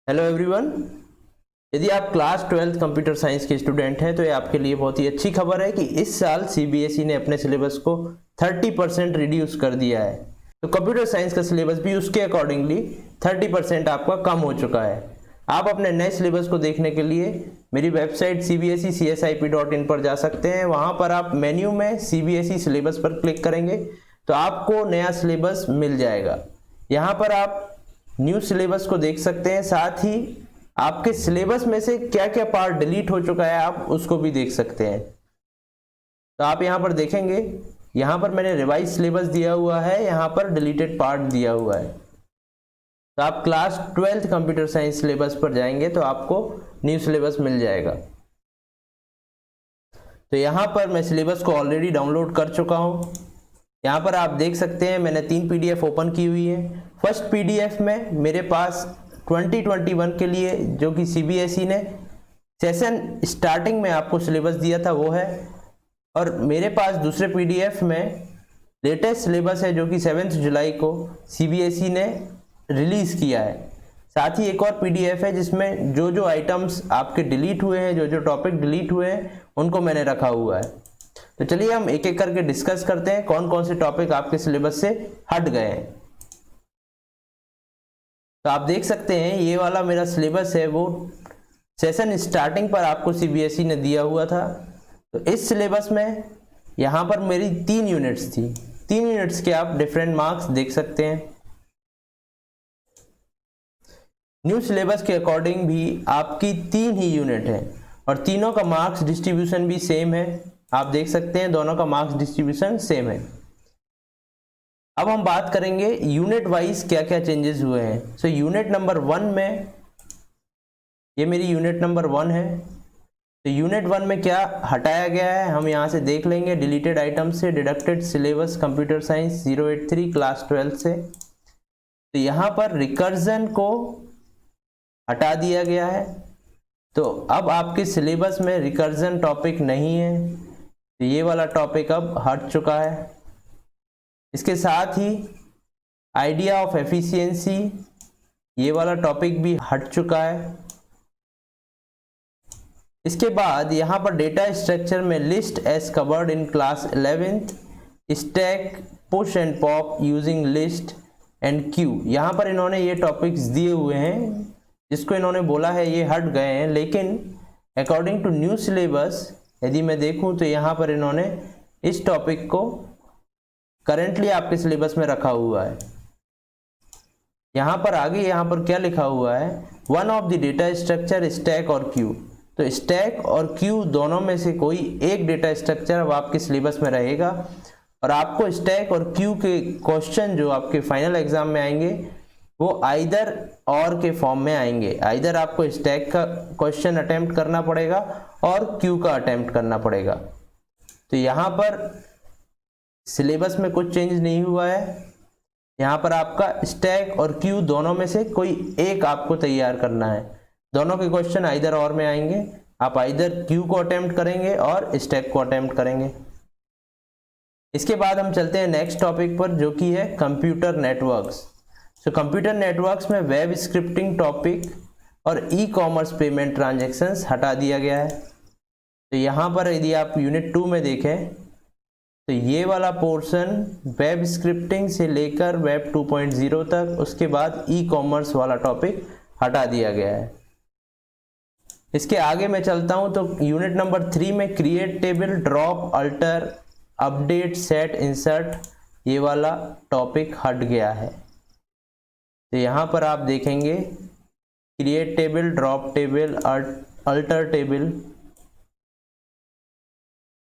Hello everyone. यदि आप class 12th computer science के स्टूडेंट हैं तो ये आपके लिए बहुत ही अच्छी खबर है कि इस साल सीबीएसई ने अपने सिलेबस को 30% रिड्यूस कर दिया है। तो कंप्यूटर साइंस का सिलेबस भी उसके अकॉर्डिंगली 30% आपका कम हो चुका है। आप अपने नए सिलेबस को देखने के लिए मेरी वेबसाइट cbsec.csip.in पर जा सकते हैं। वहाँ पर आप मेन्यू में सीबीएसई सिलेबस पर क्लिक करेंगे तो आपको नया सिलेबस मिल जाएगा। यहाँ पर आप न्यू सिलेबस को देख सकते हैं, साथ ही आपके सिलेबस में से क्या क्या पार्ट डिलीट हो चुका है आप उसको भी देख सकते हैं। तो आप यहाँ पर देखेंगे, यहाँ पर मैंने रिवाइज सिलेबस दिया हुआ है, यहाँ पर डिलीटेड पार्ट दिया हुआ है। तो आप class 12th computer science syllabus पर जाएंगे तो आपको न्यू सिलेबस मिल जाएगा। तो यहाँ पर मैं सिलेबस को ऑलरेडी डाउनलोड कर चुका हूँ। यहाँ पर आप देख सकते हैं मैंने 3 पीडीएफ ओपन की हुई है। फर्स्ट पीडीएफ में मेरे पास 2021 के लिए जो कि सीबीएसई ने सेशन स्टार्टिंग में आपको सिलेबस दिया था वो है, और मेरे पास दूसरे पीडीएफ में लेटेस्ट सिलेबस है जो कि 7 जुलाई को सीबीएसई ने रिलीज़ किया है। साथ ही एक और पीडीएफ है जिसमें जो जो आइटम्स आपके डिलीट हुए हैं, जो जो टॉपिक डिलीट हुए हैं उनको मैंने रखा हुआ है। तो चलिए हम एक एक करके डिस्कस करते हैं कौन कौन से टॉपिक आपके सिलेबस से हट गए हैं। तो आप देख सकते हैं ये वाला मेरा सिलेबस है, वो सेशन स्टार्टिंग पर आपको सीबीएसई ने दिया हुआ था। तो इस सिलेबस में यहाँ पर मेरी 3 यूनिट्स थी। 3 यूनिट्स के आप डिफरेंट मार्क्स देख सकते हैं। न्यू सिलेबस के अकॉर्डिंग भी आपकी 3 ही यूनिट है और तीनों का मार्क्स डिस्ट्रीब्यूशन भी सेम है। आप देख सकते हैं दोनों का मार्क्स डिस्ट्रीब्यूशन सेम है। अब हम बात करेंगे यूनिट वाइज क्या क्या चेंजेस हुए हैं। सो यूनिट नंबर 1 में, ये मेरी यूनिट नंबर 1 है। तो यूनिट 1 में क्या हटाया गया है हम यहाँ से देख लेंगे। डिलीटेड आइटम से deducted syllabus computer science 083 class 12 से। तो यहाँ पर रिकर्जन को हटा दिया गया है। तो अब आपके सिलेबस में रिकर्जन टॉपिक नहीं है, तो ये वाला टॉपिक अब हट चुका है। इसके साथ ही आइडिया ऑफ एफिशिएंसी, ये वाला टॉपिक भी हट चुका है। इसके बाद यहाँ पर डेटा स्ट्रक्चर में list as covered in class 11th, stack, push and pop using list and queue, यहाँ पर इन्होंने ये टॉपिक्स दिए हुए हैं जिसको इन्होंने बोला है ये हट गए हैं। लेकिन अकॉर्डिंग टू न्यू सिलेबस यदि मैं देखूं तो यहाँ पर इन्होंने इस टॉपिक को करेंटली आपके सिलेबस में रखा हुआ है। यहाँ पर आगे यहाँ पर क्या लिखा हुआ है, one of the data structure stack और क्यू। तो स्टैक और क्यू दोनों में से कोई एक डेटा स्ट्रक्चर अब आपके सिलेबस में रहेगा और आपको स्टैक और क्यू के क्वेश्चन जो आपके फाइनल एग्जाम में आएंगे वो आइदर और के फॉर्म में आएंगे। आइदर आपको स्टैक का क्वेश्चन अटेम्प्ट करना पड़ेगा और क्यू का अटेम्प्ट करना पड़ेगा। तो यहाँ पर सिलेबस में कुछ चेंज नहीं हुआ है। यहाँ पर आपका स्टैक और क्यू दोनों में से कोई एक आपको तैयार करना है। दोनों के क्वेश्चन आइदर और में आएंगे। आप आइदर क्यू को अटेम्प्ट करेंगे और स्टैक को अटेम्प्ट करेंगे। इसके बाद हम चलते हैं नेक्स्ट टॉपिक पर जो कि है कंप्यूटर नेटवर्क्स। तो कंप्यूटर नेटवर्क्स में वेब स्क्रिप्टिंग टॉपिक और ई कॉमर्स पेमेंट ट्रांजैक्शंस हटा दिया गया है। तो यहाँ पर यदि आप यूनिट 2 में देखें तो ये वाला पोर्शन वेब स्क्रिप्टिंग से लेकर वेब 2.0 तक, उसके बाद ई कॉमर्स वाला टॉपिक हटा दिया गया है। इसके आगे मैं चलता हूँ तो यूनिट नंबर 3 में create table, drop, alter, update, set, insert, ये वाला टॉपिक हट गया है। तो यहाँ पर आप देखेंगे create table, drop table, alter table,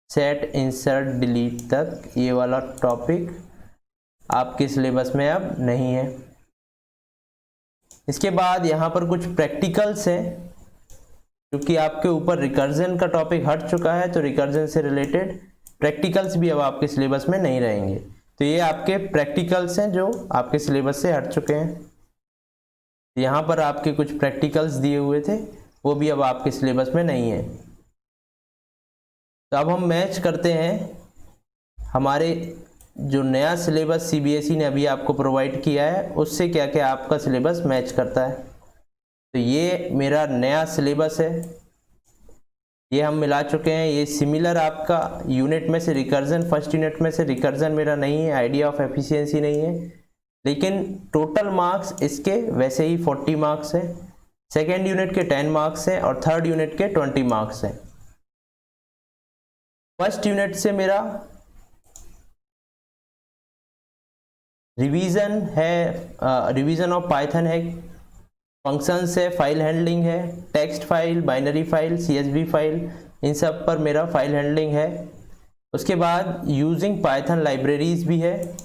set, insert, delete तक ये वाला टॉपिक आपके सिलेबस में अब नहीं है। इसके बाद यहाँ पर कुछ प्रैक्टिकल्स हैं क्योंकि आपके ऊपर रिकर्जन का टॉपिक हट चुका है तो रिकर्जन से रिलेटेड प्रैक्टिकल्स भी अब आपके सिलेबस में नहीं रहेंगे। तो ये आपके प्रैक्टिकल्स हैं जो आपके सिलेबस से हट चुके हैं। यहाँ पर आपके कुछ प्रैक्टिकल्स दिए हुए थे वो भी अब आपके सिलेबस में नहीं है। तो अब हम मैच करते हैं हमारे जो नया सिलेबस सीबीएसई ने अभी आपको प्रोवाइड किया है उससे क्या क्या आपका सिलेबस मैच करता है। तो ये मेरा नया सिलेबस है, ये हम मिला चुके हैं। ये सिमिलर आपका यूनिट में से रिकर्जन, फर्स्ट यूनिट में से रिकर्जन मेरा नहीं है, आइडिया ऑफ एफिशिएंसी नहीं है, लेकिन टोटल मार्क्स इसके वैसे ही 40 मार्क्स है, सेकेंड यूनिट के 10 मार्क्स हैं और थर्ड यूनिट के 20 मार्क्स हैं। फर्स्ट यूनिट से मेरा रिवीजन है, रिवीजन ऑफ पाइथन है, फंक्शंस है, फाइल हैंडलिंग है, text file, binary file, CSV file, इन सब पर मेरा फाइल हैंडलिंग है। उसके बाद यूजिंग पाइथन लाइब्रेरीज भी है,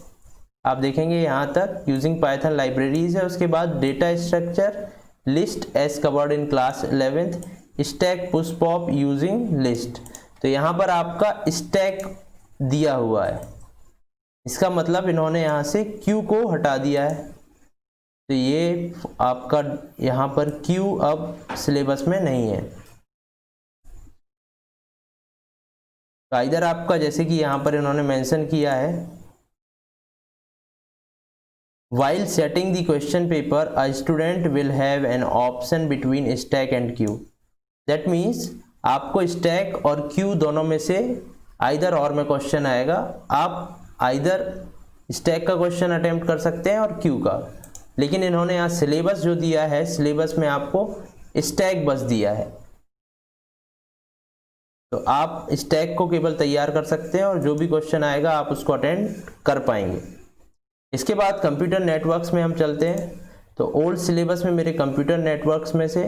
आप देखेंगे यहाँ तक यूजिंग पाइथन लाइब्रेरीज है। उसके बाद data structure, list as covered in class 11th, stack push pop using list. तो यहाँ पर आपका स्टैक दिया हुआ है, इसका मतलब इन्होंने यहाँ से क्यू को हटा दिया है, तो ये आपका यहाँ पर क्यू अब सिलेबस में नहीं है। तो इधर आपका जैसे कि यहाँ पर इन्होंने मेंशन किया है, while setting the question paper a student will have an option between stack and queue। that means आपको stack और queue दोनों में से आइदर और में क्वेश्चन आएगा, आप आइदर stack का क्वेश्चन अटेम्प्ट कर सकते हैं और queue का, लेकिन इन्होंने यहाँ सिलेबस जो दिया है, सिलेबस में आपको stack बस दिया है, तो आप stack को केवल तैयार कर सकते हैं और जो भी क्वेश्चन आएगा आप उसको अटेंड कर पाएंगे। इसके बाद कंप्यूटर नेटवर्क्स में हम चलते हैं। तो ओल्ड सिलेबस में मेरे कंप्यूटर नेटवर्क्स में से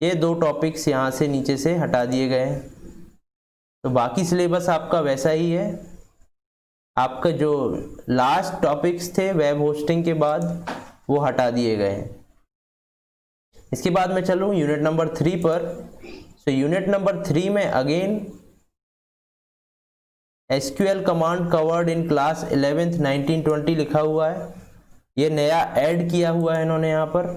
ये 2 टॉपिक्स यहाँ से नीचे से हटा दिए गए हैं, तो बाकी सिलेबस आपका वैसा ही है। आपका जो लास्ट टॉपिक्स थे वेब होस्टिंग के बाद वो हटा दिए गए हैं। इसके बाद मैं चलूँ यूनिट नंबर 3 पर। तो यूनिट नंबर 3 में again SQL command covered in class 11th 1920 लिखा हुआ है, ये नया ऐड किया हुआ है इन्होंने यहाँ पर,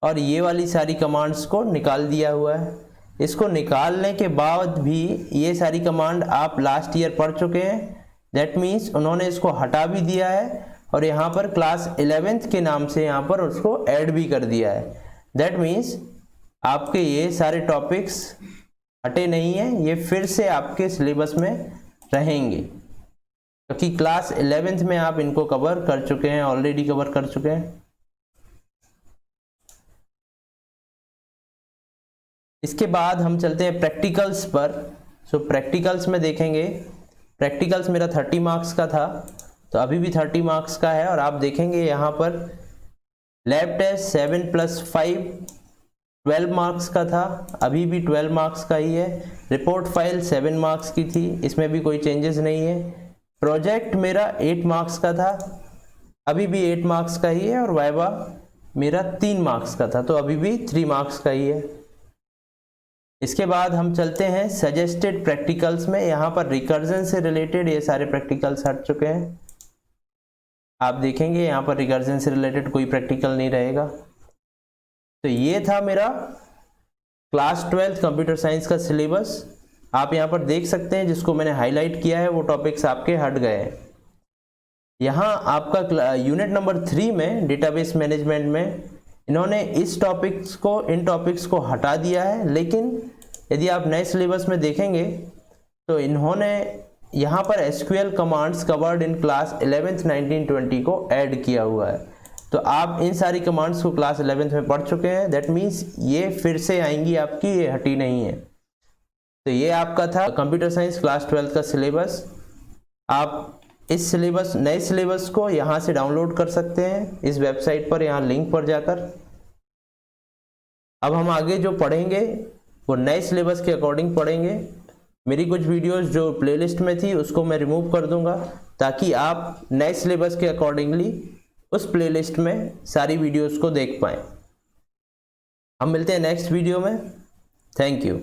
और ये वाली सारी कमांड्स को निकाल दिया हुआ है। इसको निकालने के बाद भी ये सारी कमांड आप लास्ट ईयर पढ़ चुके हैं, दैट मीन्स उन्होंने इसको हटा भी दिया है और यहाँ पर क्लास 11th के नाम से यहाँ पर उसको ऐड भी कर दिया है। दैट मीन्स आपके ये सारे टॉपिक्स हटे नहीं हैं, ये फिर से आपके सिलेबस में रहेंगे, क्योंकि क्लास 11th में आप इनको कवर कर चुके हैं, ऑलरेडी कवर कर चुके हैं। इसके बाद हम चलते हैं प्रैक्टिकल्स पर। सो प्रैक्टिकल्स में देखेंगे, प्रैक्टिकल्स मेरा 30 मार्क्स का था, तो अभी भी 30 मार्क्स का है, और आप देखेंगे यहाँ पर लैब टेस्ट 7 + 5 12 मार्क्स का था, अभी भी 12 मार्क्स का ही है। रिपोर्ट फाइल 7 मार्क्स की थी, इसमें भी कोई चेंजेस नहीं है। प्रोजेक्ट मेरा 8 मार्क्स का था, अभी भी 8 मार्क्स का ही है, और वाइवा मेरा 3 मार्क्स का था, तो अभी भी 3 मार्क्स का ही है। इसके बाद हम चलते हैं सजेस्टेड प्रैक्टिकल्स में। यहाँ पर रिकर्जन से रिलेटेड ये सारे प्रैक्टिकल्स हट चुके हैं, आप देखेंगे यहाँ पर रिकर्जन से रिलेटेड कोई प्रैक्टिकल नहीं रहेगा। तो ये था मेरा क्लास 12 कंप्यूटर साइंस का सिलेबस, आप यहाँ पर देख सकते हैं, जिसको मैंने हाईलाइट किया है वो टॉपिक्स आपके हट गए हैं। यहाँ आपका यूनिट नंबर 3 में डेटाबेस मैनेजमेंट में इन्होंने इस टॉपिक्स को, इन टॉपिक्स को हटा दिया है, लेकिन यदि आप नए सिलेबस में देखेंगे तो इन्होंने यहाँ पर SQL commands covered in class 11th 1920 को ऐड किया हुआ है। तो आप इन सारी कमांड्स को क्लास 11th में पढ़ चुके हैं, दैट मीन्स ये फिर से आएंगी आपकी, ये हटी नहीं है। तो ये आपका था कंप्यूटर साइंस क्लास 12 का सिलेबस। आप इस सिलेबस, नए सिलेबस को यहाँ से डाउनलोड कर सकते हैं इस वेबसाइट पर, यहाँ लिंक पर जाकर। अब हम आगे जो पढ़ेंगे वो नए सिलेबस के अकॉर्डिंग पढ़ेंगे। मेरी कुछ वीडियोस जो प्लेलिस्ट में थी उसको मैं रिमूव कर दूंगा, ताकि आप नए सिलेबस के अकॉर्डिंगली उस प्लेलिस्ट में सारी वीडियोस को देख पाएँ। हम मिलते हैं नेक्स्ट वीडियो में। Thank you.